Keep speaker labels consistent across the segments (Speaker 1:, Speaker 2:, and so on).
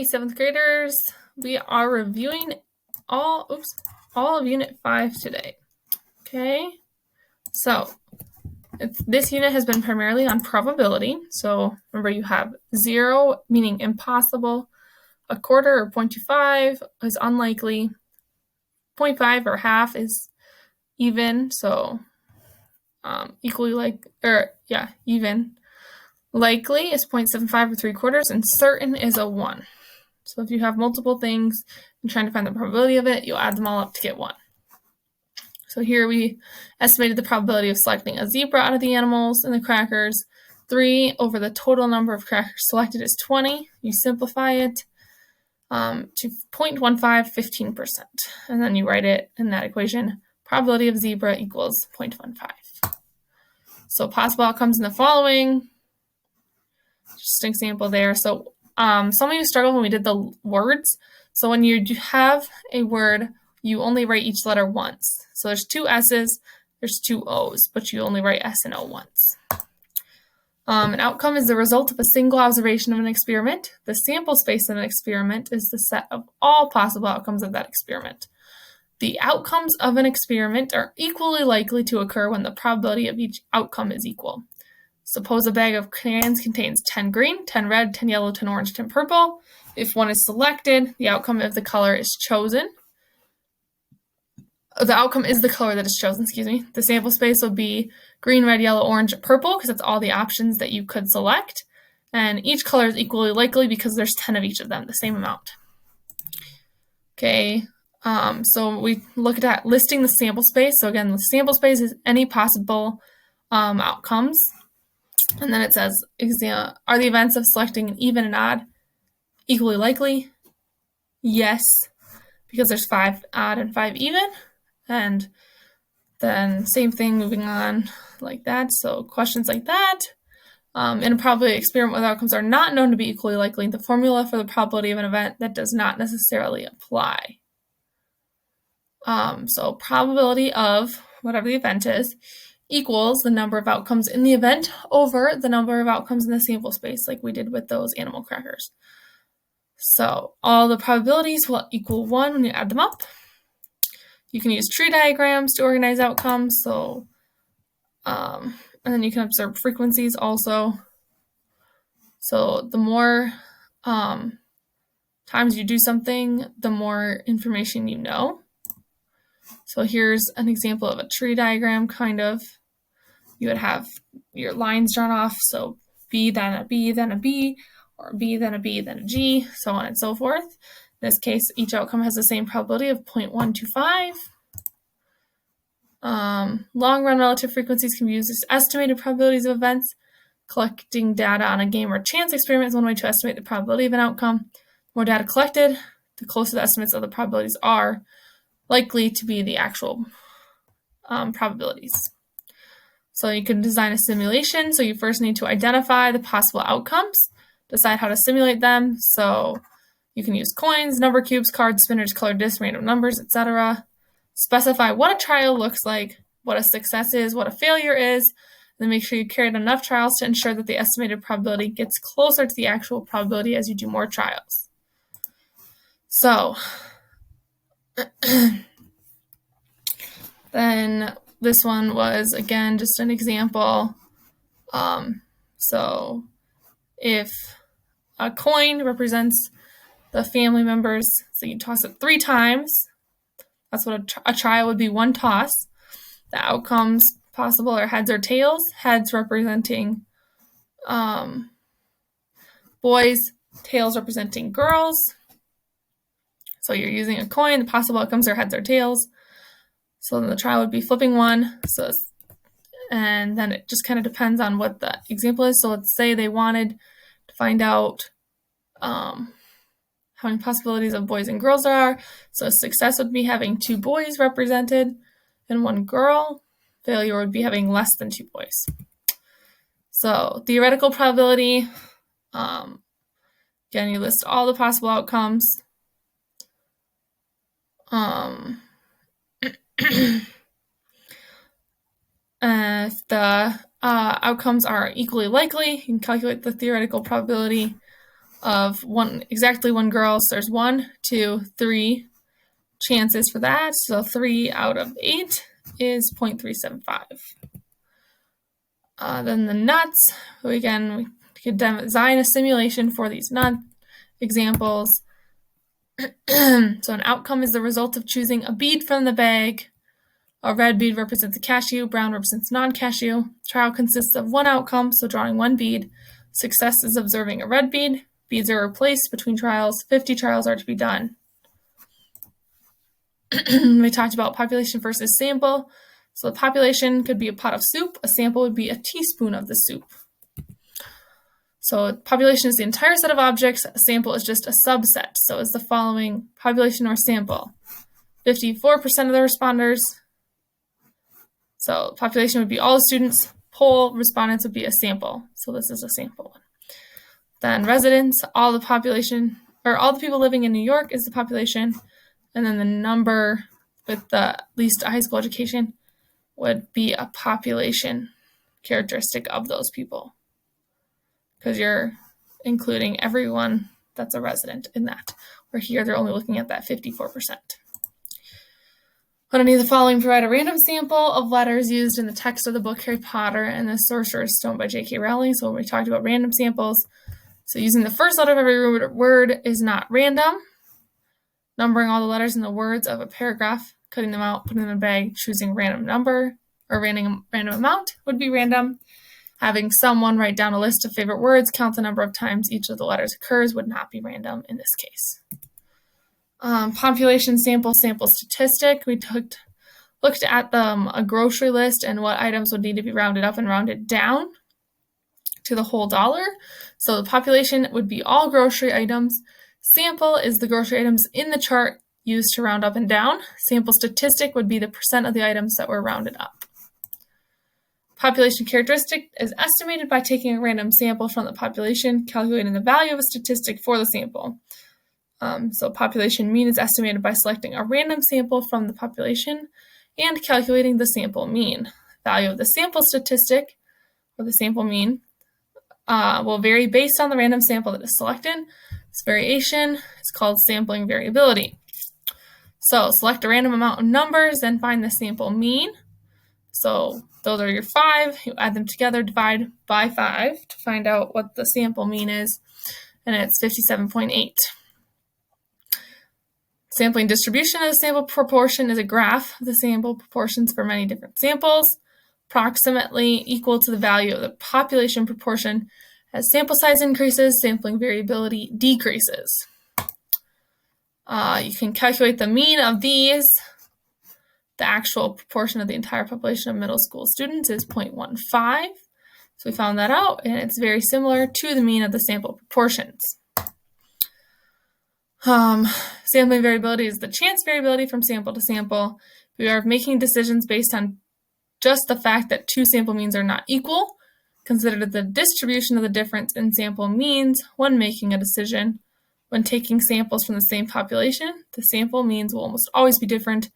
Speaker 1: Hey, 7th graders, we are reviewing all of Unit 5 today. Okay, so this unit has been primarily on probability. So remember, you have 0 meaning impossible, a quarter or 0.25 is unlikely, 0.5 or half is even, so even. Likely is 0.75 or 3/4, and certain is a 1. So if you have multiple things and trying to find the probability of it, you'll add them all up to get 1. So here we estimated the probability of selecting a zebra out of the animals and the crackers. 3 over the total number of crackers selected is 20. You simplify it to 0.15, 15%. And then you write it in that equation, probability of zebra equals 0.15. So possible outcomes in the following. Just an example there. So some of you struggled when we did the words. So when you have a word, you only write each letter once. So there's 2 S's, there's 2 O's, but you only write S and O once. An outcome is the result of a single observation of an experiment. The sample space of an experiment is the set of all possible outcomes of that experiment. The outcomes of an experiment are equally likely to occur when the probability of each outcome is equal. Suppose a bag of crayons contains 10 green, 10 red, 10 yellow, 10 orange, 10 purple. If one is selected, the outcome of the color is chosen. The outcome is the color that is chosen, The sample space will be green, red, yellow, orange, purple, because that's all the options that you could select. And each color is equally likely because there's 10 of each of them, the same amount. Okay, so we looked at listing the sample space. So again, the sample space is any possible outcomes. And then it says, are the events of selecting an even and odd equally likely? Yes, because there's 5 odd and 5 even. And then same thing moving on like that. So questions like that. In a probability experiment where the outcomes are not known to be equally likely, the formula for the probability of an event that does not necessarily apply. So probability of whatever the event is equals the number of outcomes in the event over the number of outcomes in the sample space, like we did with those animal crackers. So all the probabilities will equal 1 when you add them up. You can use tree diagrams to organize outcomes. So, and then you can observe frequencies also. So the more times you do something, the more information you know. So here's an example of a tree diagram, kind of. You would have your lines drawn off, so B, then a B, then a B, or B, then a B, then a G, so on and so forth. In this case, each outcome has the same probability of 0.125. Long-run relative frequencies can be used as estimated probabilities of events. Collecting data on a game or chance experiment is one way to estimate the probability of an outcome. The more data collected, the closer the estimates of the probabilities are likely to be the actual probabilities. So you can design a simulation. So you first need to identify the possible outcomes, decide how to simulate them. So you can use coins, number cubes, cards, spinners, colored discs, random numbers, etc. Specify what a trial looks like, what a success is, what a failure is, and then make sure you carry out enough trials to ensure that the estimated probability gets closer to the actual probability as you do more trials. So then this one was, again, just an example. So if a coin represents the family members, so you toss it 3 times, that's what a trial would be, 1 toss. The outcomes possible are heads or tails, heads representing boys, tails representing girls. So you're using a coin, the possible outcomes are heads or tails. So then the trial would be flipping 1. And then it just kind of depends on what the example is. So let's say they wanted to find out how many possibilities of boys and girls there are. So success would be having 2 boys represented and 1 girl. Failure would be having less than 2 boys. So theoretical probability, again, you list all the possible outcomes. If the outcomes are equally likely, you can calculate the theoretical probability. of exactly one girl. So there's 1, 2, 3 chances for that. So 3 out of 8 is 0.375. Then the nuts, we could design a simulation for these nut examples. So an outcome is the result of choosing a bead from the bag. A red bead represents a cashew, brown represents non-cashew. Trial consists of one outcome, so drawing one bead. Success is observing a red bead. Beads are replaced between trials. 50 trials are to be done. We talked about population versus sample. So the population could be a pot of soup. A sample would be a teaspoon of the soup. So population is the entire set of objects. A sample is just a subset. So is the following population or sample? 54% of the responders. So population would be all the students. Poll respondents would be a sample. So this is a sample one. Then residents, all the population, or all the people living in New York is the population. And then the number with the least high school education would be a population characteristic of those people, because you're including everyone that's a resident in that. Where here they're only looking at that 54%. Would any of the following provide a random sample of letters used in the text of the book Harry Potter and the Sorcerer's Stone by J.K. Rowling? So when we talked about random samples, so using the first letter of every word is not random. Numbering all the letters in the words of a paragraph, cutting them out, putting them in a bag, choosing random number or random amount would be random. Having someone write down a list of favorite words, count the number of times each of the letters occurs would not be random in this case. Population sample statistic. We looked at a grocery list and what items would need to be rounded up and rounded down to the whole dollar. So the population would be all grocery items. Sample is the grocery items in the chart used to round up and down. Sample statistic would be the percent of the items that were rounded up. Population characteristic is estimated by taking a random sample from the population, calculating the value of a statistic for the sample. So population mean is estimated by selecting a random sample from the population and calculating the sample mean. Value of the sample statistic, or the sample mean, will vary based on the random sample that is selected. This variation is called sampling variability. So select a random amount of numbers, then find the sample mean. So those are your 5. You add them together, divide by 5 to find out what the sample mean is, and it's 57.8. Sampling distribution of the sample proportion is a graph of the sample proportions for many different samples, approximately equal to the value of the population proportion. As sample size increases, sampling variability decreases. You can calculate the mean of these. The actual proportion of the entire population of middle school students is 0.15. So we found that out, and it's very similar to the mean of the sample proportions. Sampling variability is the chance variability from sample to sample. We are making decisions based on just the fact that two sample means are not equal. Consider the distribution of the difference in sample means when making a decision. When taking samples from the same population, the sample means will almost always be different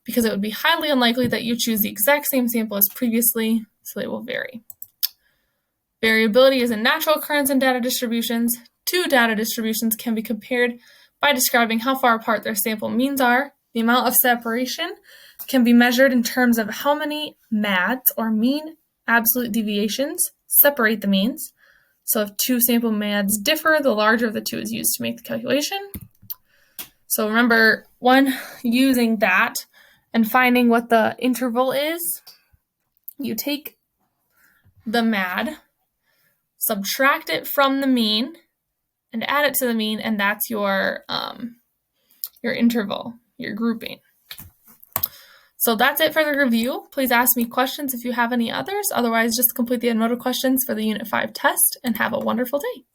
Speaker 1: because it would be highly unlikely that you choose the exact same sample as previously, so they will vary. Variability is a natural occurrence in data distributions. Two data distributions can be compared by describing how far apart their sample means are. The amount of separation can be measured in terms of how many MADs, or mean absolute deviations, separate the means. So if two sample MADs differ, the larger of the two is used to make the calculation. So remember, when using that and finding what the interval is, you take the MAD, subtract it from the mean, and add it to the mean, and that's your interval, your grouping. So that's it for the review. Please ask me questions if you have any others. Otherwise, just complete the unnoted questions for the Unit 5 test and have a wonderful day.